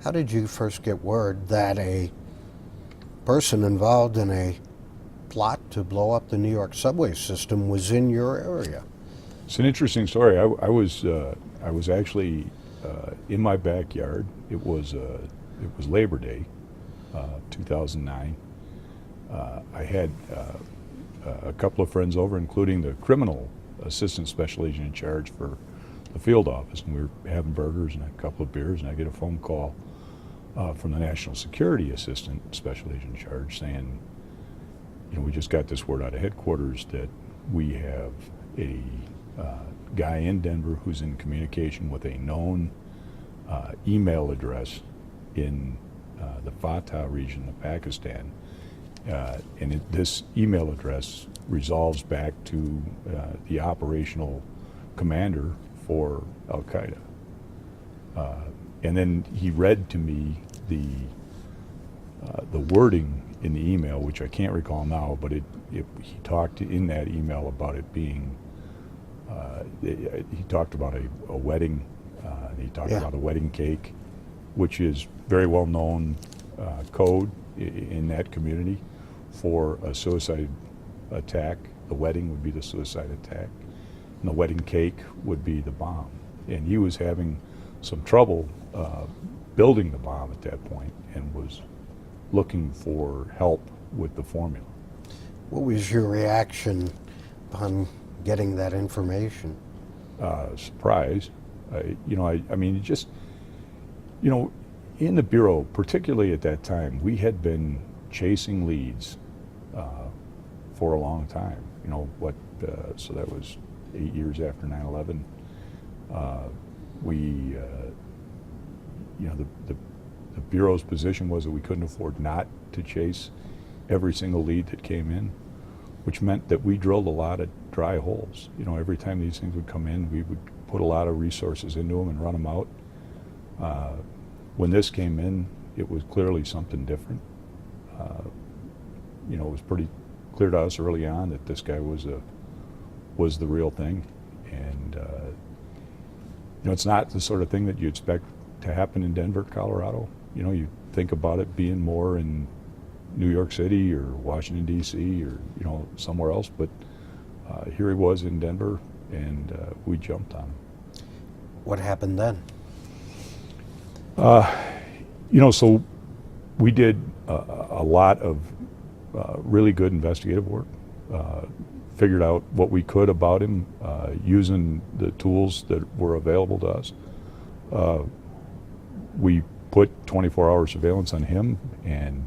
How did you first get word that a person involved in a plot to blow up the New York subway system was in your area? It's an interesting story. I was actually in my backyard. It was Labor Day, 2009. I had a couple of friends over, including the criminal assistant special agent in charge for the field office, and we were having burgers and a couple of beers, and I get a phone call from the national security assistant special agent in charge saying, we just got this word out of headquarters that we have a guy in Denver who's in communication with a known email address in the Fatah region of Pakistan. And this email address resolves back to the operational commander for Al-Qaeda. And then he read to me the wording in the email, which I can't recall now, but he talked in that email about it being, he talked about a wedding, he talked about a wedding cake, which is very well known code in that community for a suicide attack. The wedding would be the suicide attack, and the wedding cake would be the bomb. And he was having some trouble building the bomb at that point and was looking for help with the formula. What was your reaction upon getting that information? Surprise. I mean, just, in the Bureau, particularly at that time, we had been chasing leads for a long time. So that was 8 years after 9/11. The Bureau's position was that we couldn't afford not to chase every single lead that came in, which meant that we drilled a lot of dry holes. Every time these things would come in, we would put a lot of resources into them and run them out. When this came in, it was clearly something different. It was pretty clear to us early on that this guy was the real thing, and it's not the sort of thing that you expect to happen in Denver, Colorado. You think about it being more in New York City or Washington, D.C. or somewhere else, but here he was in Denver, and we jumped on him. What happened then? So we did a lot of really good investigative work, figured out what we could about him using the tools that were available to us. We put 24-hour surveillance on him and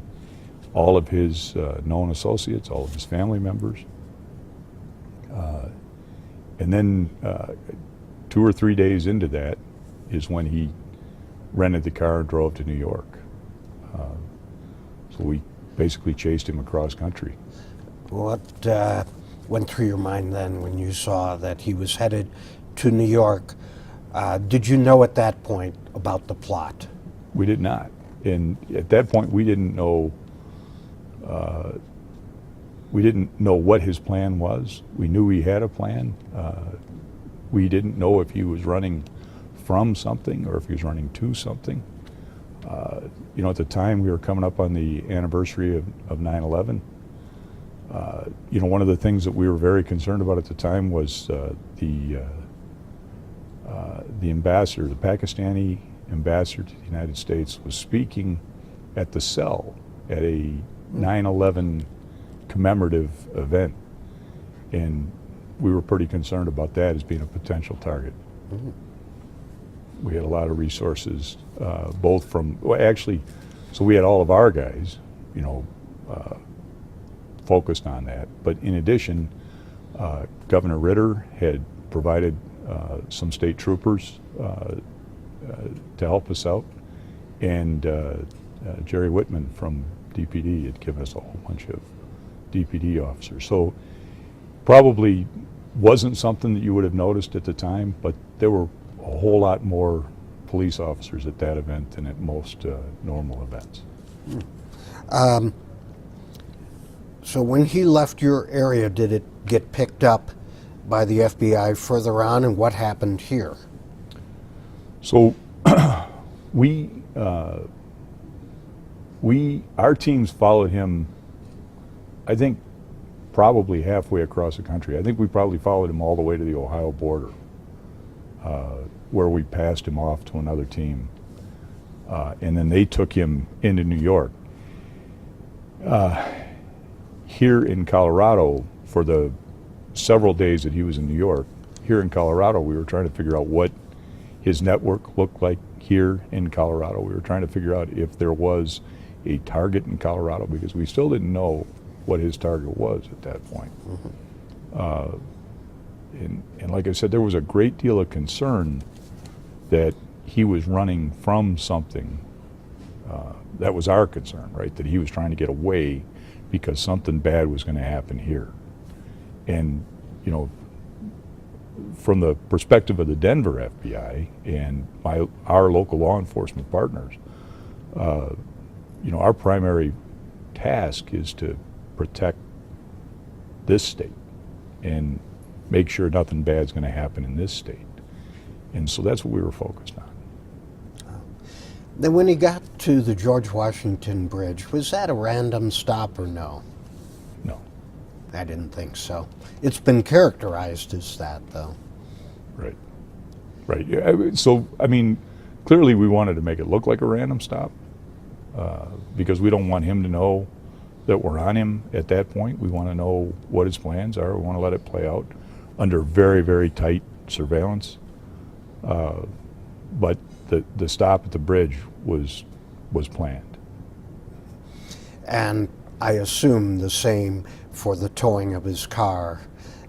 all of his known associates, all of his family members. And then 2 or 3 days into that is when he rented the car and drove to New York. So we basically chased him across country. What went through your mind then when you saw that he was headed to New York? Did you know at that point about the plot? We did not. And at that point, we didn't know what his plan was. We knew he had a plan. We didn't know if he was running from something or if he was running to something. At the time, we were coming up on the anniversary of 9/11. One of the things that we were very concerned about at the time was the ambassador, the Pakistani ambassador to the United States, was speaking at the cell at a 9/11 commemorative event, and we were pretty concerned about that as being a potential target. Mm-hmm. We had a lot of resources, both from, so we had all of our guys, focused on that. But in addition, Governor Ritter had provided some state troopers to help us out, and Jerry Whitman from DPD had given us a whole bunch of DPD officers. So probably wasn't something that you would have noticed at the time, but there were a whole lot more police officers at that event than at most normal events. So when he left your area, did it get picked up by the FBI further on, and what happened here? So our teams followed him, I think, probably halfway across the country. I think we probably followed him all the way to the Ohio border, where we passed him off to another team. And then they took him into New York. Here in Colorado, for the several days that he was in New York, here in Colorado, we were trying to figure out what his network looked like here in Colorado. We were trying to figure out if there was a target in Colorado, because we still didn't know what his target was at that point. And like I said, there was a great deal of concern that he was running from something. That was our concern, right? That he was trying to get away because something bad was going to happen here. And, you know, from the perspective of the Denver FBI and our local law enforcement partners, you know, our primary task is to protect this state and make sure nothing bad's going to happen in this state. And so that's what we were focused on. Then when he got to the George Washington Bridge, was that a random stop or no? No. I didn't think so. It's been characterized as that, though. Right. Right. Yeah, so, I mean, clearly we wanted to make it look like a random stop because we don't want him to know that we're on him at that point. We want to know what his plans are. We want to let it play out under very, very tight surveillance. But the stop at the bridge was planned. And I assume the same for the towing of his car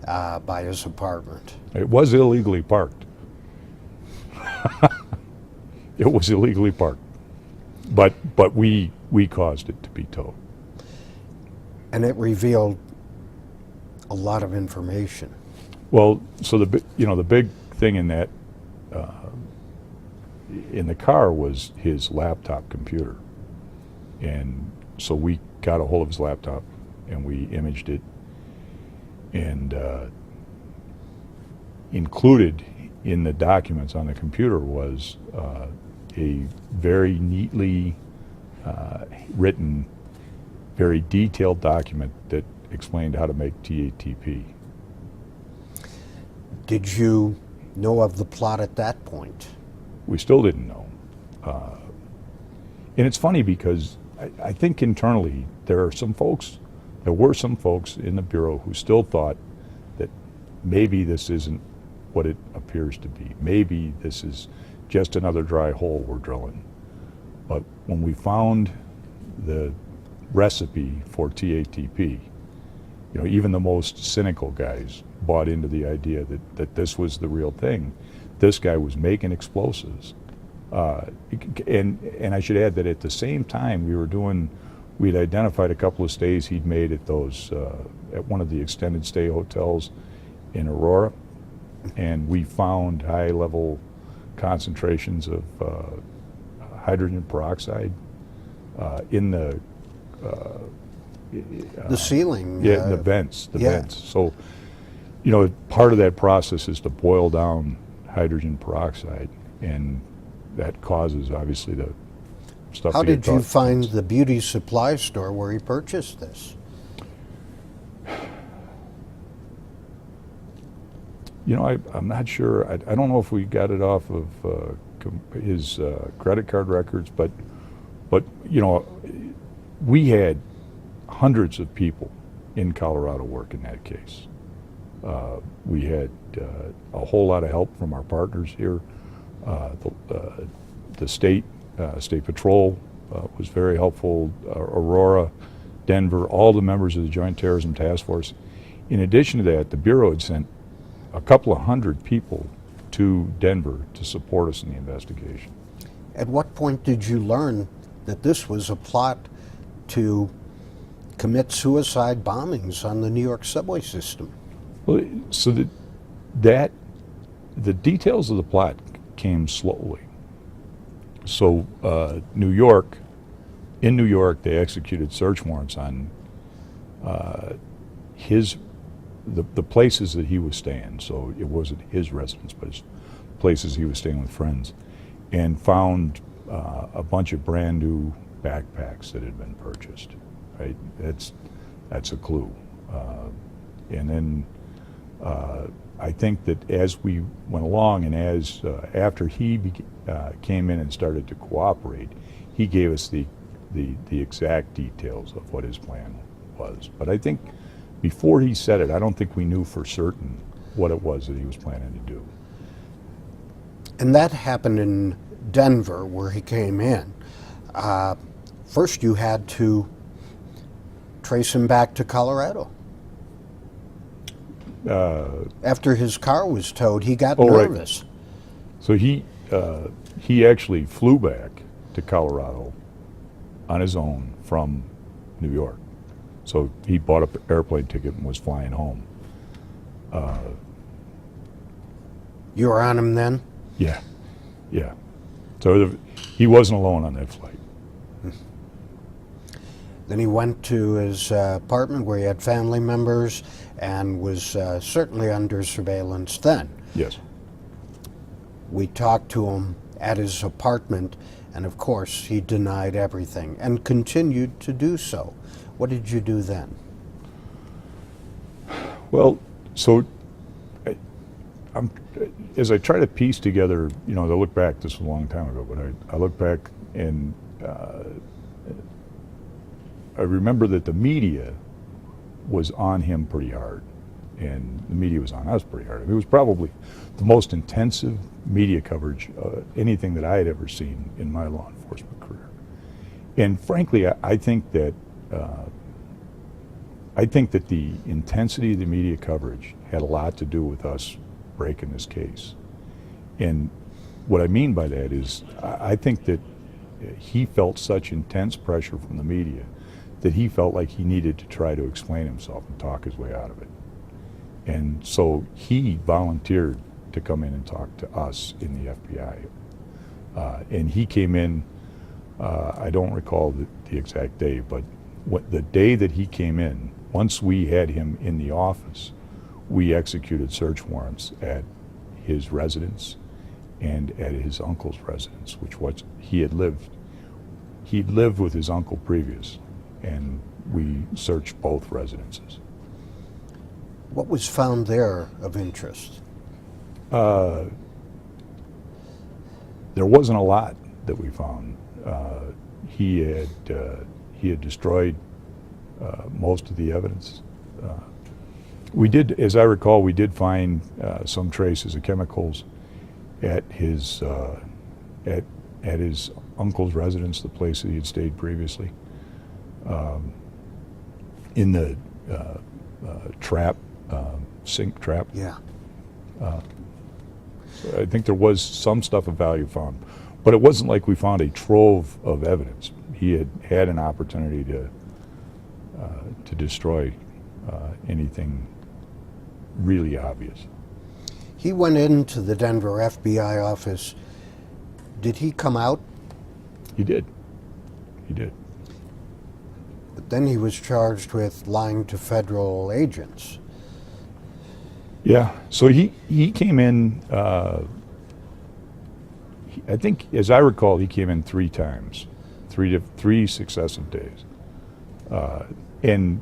by his apartment. It was illegally parked. It was illegally parked. But we caused it to be towed. And it revealed a lot of information. Well, so the big thing in that in the car was his laptop computer, and so we got a hold of his laptop and we imaged it, and included in the documents on the computer was a very neatly written, very detailed document that explained how to make TATP. Did you know of the plot at that point? We still didn't know. And it's funny because I think internally there were some folks in the Bureau who still thought that maybe this isn't what it appears to be. Maybe this is just another dry hole we're drilling. But when we found the recipe for TATP, you know, even the most cynical guys bought into the idea that this was the real thing. This guy was making explosives. And I should add that at the same time we'd identified a couple of stays he'd made at those, at one of the extended stay hotels in Aurora, and we found high level concentrations of hydrogen peroxide in the ceiling. Yeah, the vents. So, you know, part of that process is to boil down hydrogen peroxide, and that causes obviously the stuff. How to get did you caught. find the beauty supply store where he purchased this? You know, I'm not sure. I don't know if we got it off of his credit card records, but you know, we had hundreds of people in Colorado working that case. We had a whole lot of help from our partners here. The state patrol was very helpful. Aurora, Denver, all the members of the Joint Terrorism Task Force. In addition to that, the Bureau had sent a couple of hundred people to Denver to support us in the investigation. At what point did you learn that this was a plot to commit suicide bombings on the New York subway system? Well, so the details of the plot came slowly. So in New York, they executed search warrants on the places that he was staying. So it wasn't his residence, but his places he was staying with friends, and found a bunch of brand new backpacks that had been purchased. Right, that's a clue. And then I think that as we went along, and as after he came in and started to cooperate, he gave us the exact details of what his plan was. But I think before he said it, I don't think we knew for certain what it was that he was planning to do. And that happened in Denver, where he came in. First, you had to trace him back to Colorado. After his car was towed, he got nervous. Right. So he actually flew back to Colorado on his own from New York. So he bought an airplane ticket and was flying home. You were on him then? Yeah. So he wasn't alone on that flight. Then he went to his apartment where he had family members and was certainly under surveillance then. Yes. We talked to him at his apartment, and of course he denied everything and continued to do so. What did you do then? Well, so as I try to piece together, I look back, this was a long time ago, but I look back and I remember that the media was on him pretty hard, and the media was on us pretty hard. I mean, it was probably the most intensive media coverage, anything that I had ever seen in my law enforcement career. And frankly, I think that the intensity of the media coverage had a lot to do with us breaking this case. And what I mean by that is, I think that he felt such intense pressure from the media that he felt like he needed to try to explain himself and talk his way out of it. And so he volunteered to come in and talk to us in the FBI. And he came in, I don't recall the exact day, but the day that he came in, once we had him in the office, we executed search warrants at his residence and at his uncle's residence, which was, he'd lived with his uncle previous, and we searched both residences. What was found there of interest? There wasn't a lot that we found. He had destroyed most of the evidence. We did, as I recall, we did find some traces of chemicals at his uncle's residence, the place that he had stayed previously. In the sink trap. Yeah. I think there was some stuff of value found, but it wasn't like we found a trove of evidence. He had an opportunity to destroy anything really obvious. He went into the Denver FBI office. Did he come out? He did. He did. But then he was charged with lying to federal agents. Yeah, so he came in, I think, as I recall, he came in 3 times, three successive days. And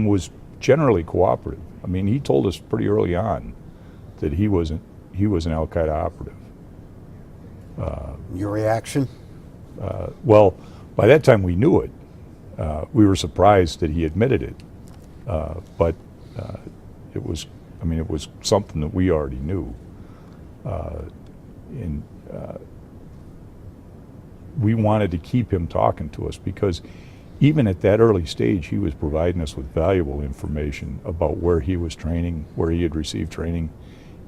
was generally cooperative. I mean, he told us pretty early on that he was an Al-Qaeda operative. Your reaction? Well, by that time we knew it. We were surprised that he admitted it, but it was something that we already knew. And we wanted to keep him talking to us because even at that early stage, he was providing us with valuable information about where he was training, where he had received training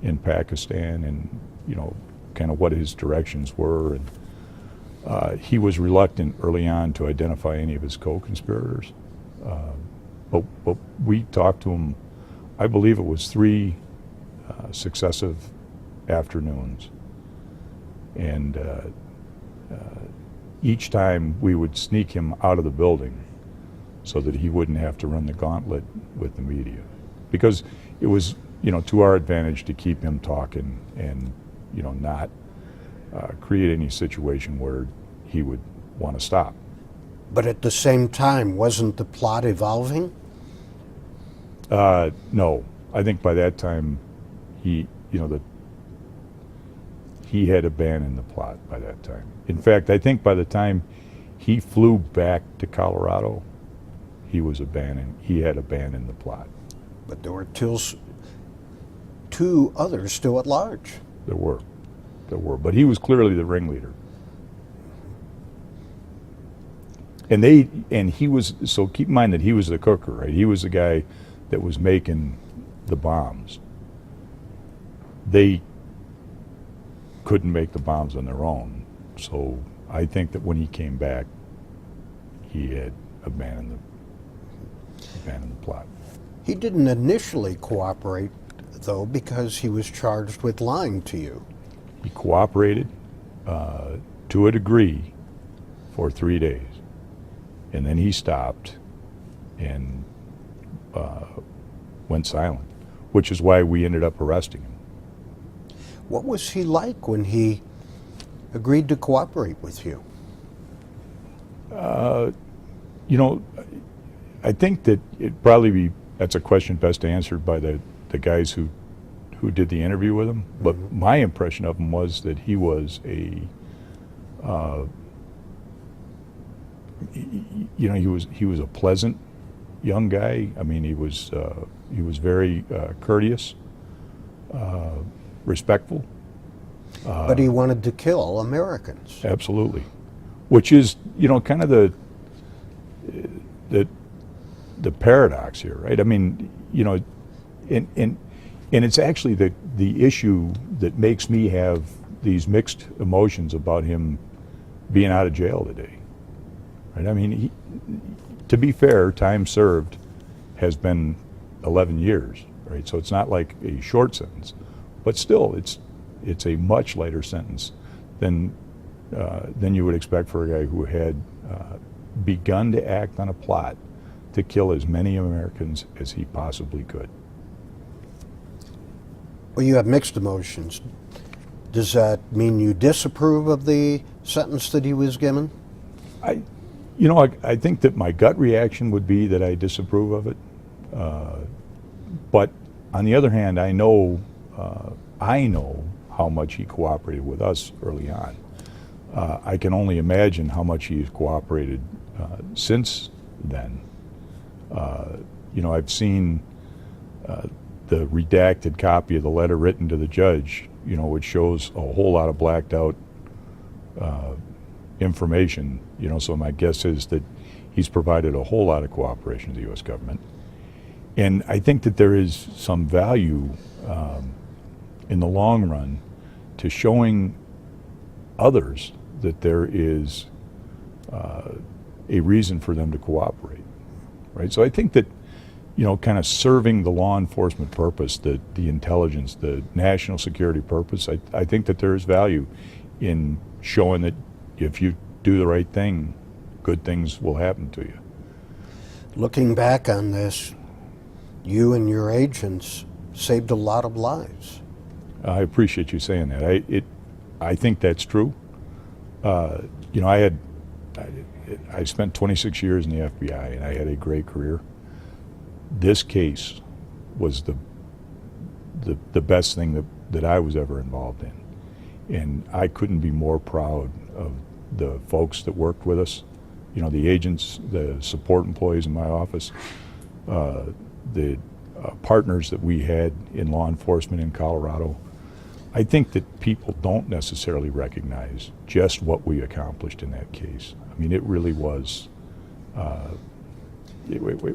in Pakistan, and kind of what his directions were. And he was reluctant early on to identify any of his co-conspirators, but we talked to him. I believe it was 3 successive afternoons, and each time we would sneak him out of the building so that he wouldn't have to run the gauntlet with the media, because it was to our advantage to keep him talking and not create any situation where he would want to stop. But at the same time, wasn't the plot evolving? No, I think by that time, he had abandoned the plot by that time. In fact, I think by the time he flew back to Colorado, he had abandoned the plot. But there were two others still at large. There were, but he was clearly the ringleader. And he was, so keep in mind that he was the cooker, right? He was the guy that was making the bombs. They couldn't make the bombs on their own. So I think that when he came back, he had abandoned the plot. He didn't initially cooperate, though, because he was charged with lying to you. He cooperated to a degree for 3 days. And then he stopped and went silent, which is why we ended up arresting him. What was he like when he agreed to cooperate with you? I think that that's a question best answered by the guys who did the interview with him. But my impression of him was that he was he was a pleasant young guy. I mean, he was very courteous, respectful. But he wanted to kill Americans. Absolutely, which is kind of the paradox here, right? I mean, and it's actually the issue that makes me have these mixed emotions about him being out of jail today. Right? I mean, to be fair, time served has been 11 years, right? So it's not like a short sentence, but still, it's a much lighter sentence than you would expect for a guy who had begun to act on a plot to kill as many Americans as he possibly could. Well, you have mixed emotions. Does that mean you disapprove of the sentence that he was given? I think that my gut reaction would be that I disapprove of it. But on the other hand, I know how much he cooperated with us early on. I can only imagine how much he's cooperated since then. I've seen the redacted copy of the letter written to the judge, which shows a whole lot of blacked out information, so my guess is that he's provided a whole lot of cooperation to the U.S. government. And I think that there is some value in the long run to showing others that there is a reason for them to cooperate, right? So I think that, kind of serving the law enforcement purpose, the intelligence, the national security purpose, I think that there is value in showing that if you do the right thing, good things will happen to you. Looking back on this, you and your agents saved a lot of lives. I appreciate you saying that. I think that's true. I spent 26 years in the FBI, and I had a great career. This case was the best thing that I was ever involved in, and I couldn't be more proud of the folks that worked with us, the agents, the support employees in my office, the partners that we had in law enforcement in Colorado. I think that people don't necessarily recognize just what we accomplished in that case. I mean, it really was,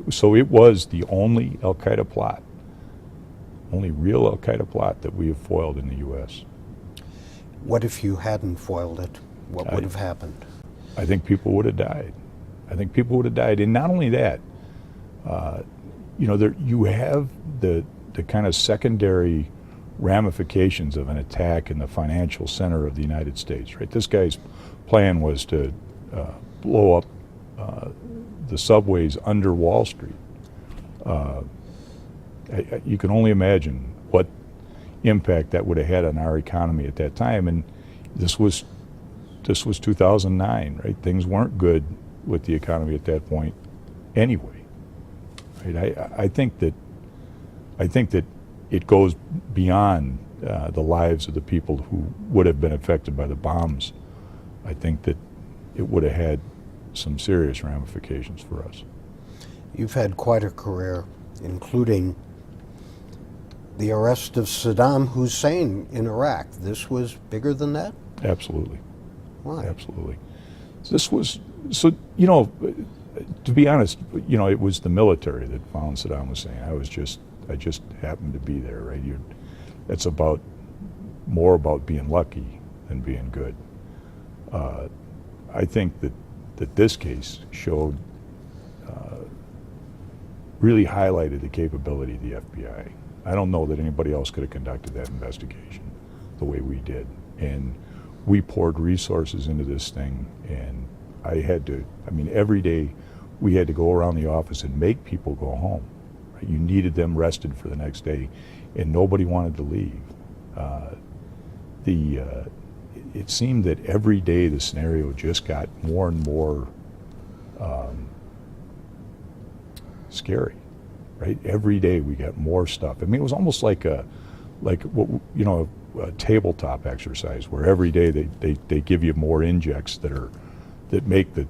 so it was the only Al-Qaeda plot, only real Al-Qaeda plot that we have foiled in the U.S. What if you hadn't foiled it? What would have happened? I think people would have died. And not only that, you have the kind of secondary ramifications of an attack in the financial center of the United States, right? This guy's plan was to blow up the subways under Wall Street. You can only imagine what impact that would have had on our economy at that time. And this was 2009, right? Things weren't good with the economy at that point anyway. Right? I think that it goes beyond the lives of the people who would have been affected by the bombs. I think that it would have had some serious ramifications for us. You've had quite a career, including the arrest of Saddam Hussein in Iraq. This was bigger than that? Absolutely. Why? Absolutely. This was, so, you know, to be honest, you know, it was the military that found Saddam Hussein. I just happened to be there, right? That's more about being lucky than being good. I think that this case showed, really highlighted the capability of the FBI. I don't know that anybody else could have conducted that investigation the way we did. And we poured resources into this thing, and every day we had to go around the office and make people go home. Right? You needed them rested for the next day, and nobody wanted to leave. It seemed that every day the scenario just got more and more scary, right? Every day we got more stuff. I mean, it was almost like a tabletop exercise where every day they give you more injects that make the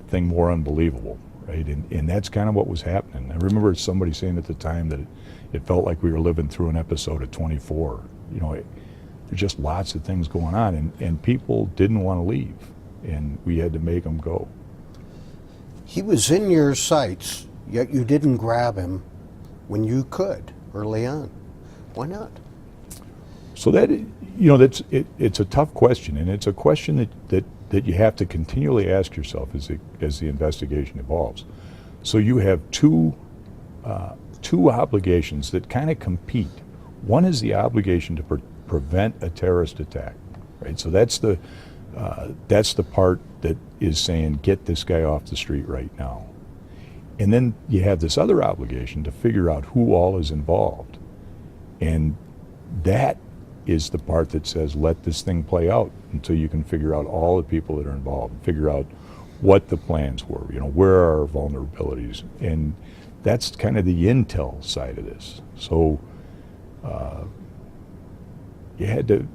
thing more unbelievable, right? And that's kind of what was happening. I remember somebody saying at the time that it felt like we were living through an episode of 24. You know, there's just lots of things going on, and people didn't want to leave, and we had to make them go. He was in your sights, yet you didn't grab him when you could early on. Why not? So that, you know, it's a tough question, and it's a question that you have to continually ask yourself as the investigation evolves. So you have two obligations that kind of compete. One is the obligation to prevent a terrorist attack, right? So that's the part that is saying, get this guy off the street right now. And then you have this other obligation to figure out who all is involved. And that is the part that says, let this thing play out until you can figure out all the people that are involved, figure out what the plans were, you know, where are our vulnerabilities. And that's kind of the intel side of this. So you had to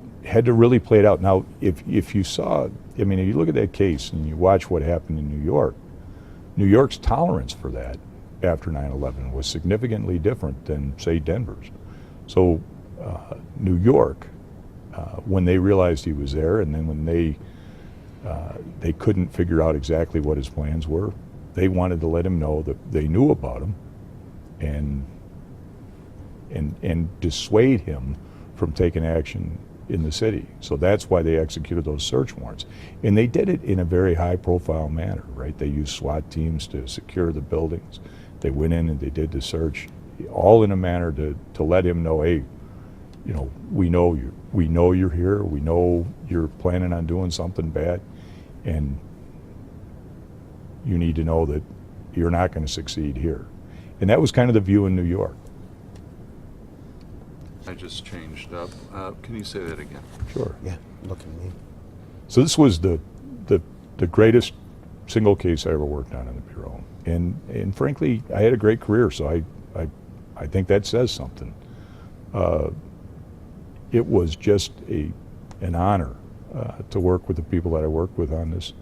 really play it out. Now, if you saw, I mean, if you look at that case and you watch what happened in New York's tolerance for that after 9/11 was significantly different than, say, Denver's. So New York, when they realized he was there, and then when they couldn't figure out exactly what his plans were, they wanted to let him know that they knew about him and dissuade him from taking action in the city. So that's why they executed those search warrants. And they did it in a very high-profile manner, right? They used SWAT teams to secure the buildings. They went in and they did the search, all in a manner to let him know, hey, you know, we know you're here, we know you're planning on doing something bad, and you need to know that you're not going to succeed here. And that was kind of the view in New York. I just changed up. Can you say that again? Sure. Yeah, look at me. So this was the greatest single case I ever worked on in the Bureau. And frankly, I had a great career, so I think that says something. It was just an honor to work with the people that I worked with on this.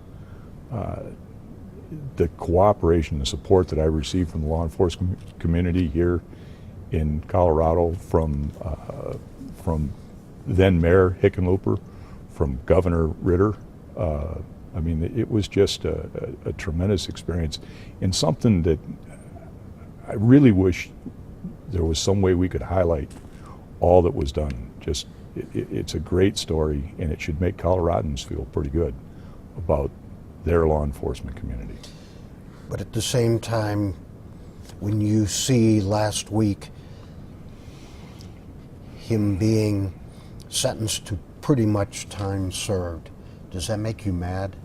The cooperation, the support that I received from the law enforcement community here in Colorado, from then Mayor Hickenlooper, from Governor Ritter. I mean, it was just a tremendous experience, and something that I really wish there was some way we could highlight all that was done. Just, it's a great story, and it should make Coloradans feel pretty good about their law enforcement community. But at the same time, when you see last week him being sentenced to pretty much time served, does that make you mad?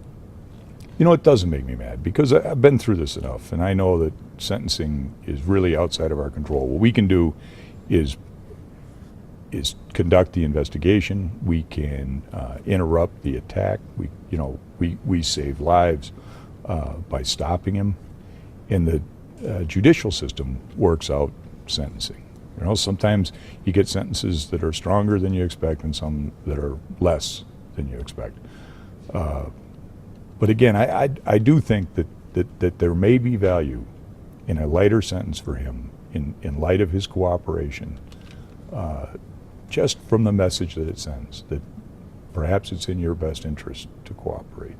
You know, it doesn't make me mad, because I've been through this enough, and I know that sentencing is really outside of our control. What we can do is is conduct the investigation. We can interrupt the attack. We save lives by stopping him, and the judicial system works out sentencing. Sometimes you get sentences that are stronger than you expect, and some that are less than you expect. But again, I do think that there may be value in a lighter sentence for him in light of his cooperation, just from the message that it sends, that perhaps it's in your best interest to cooperate.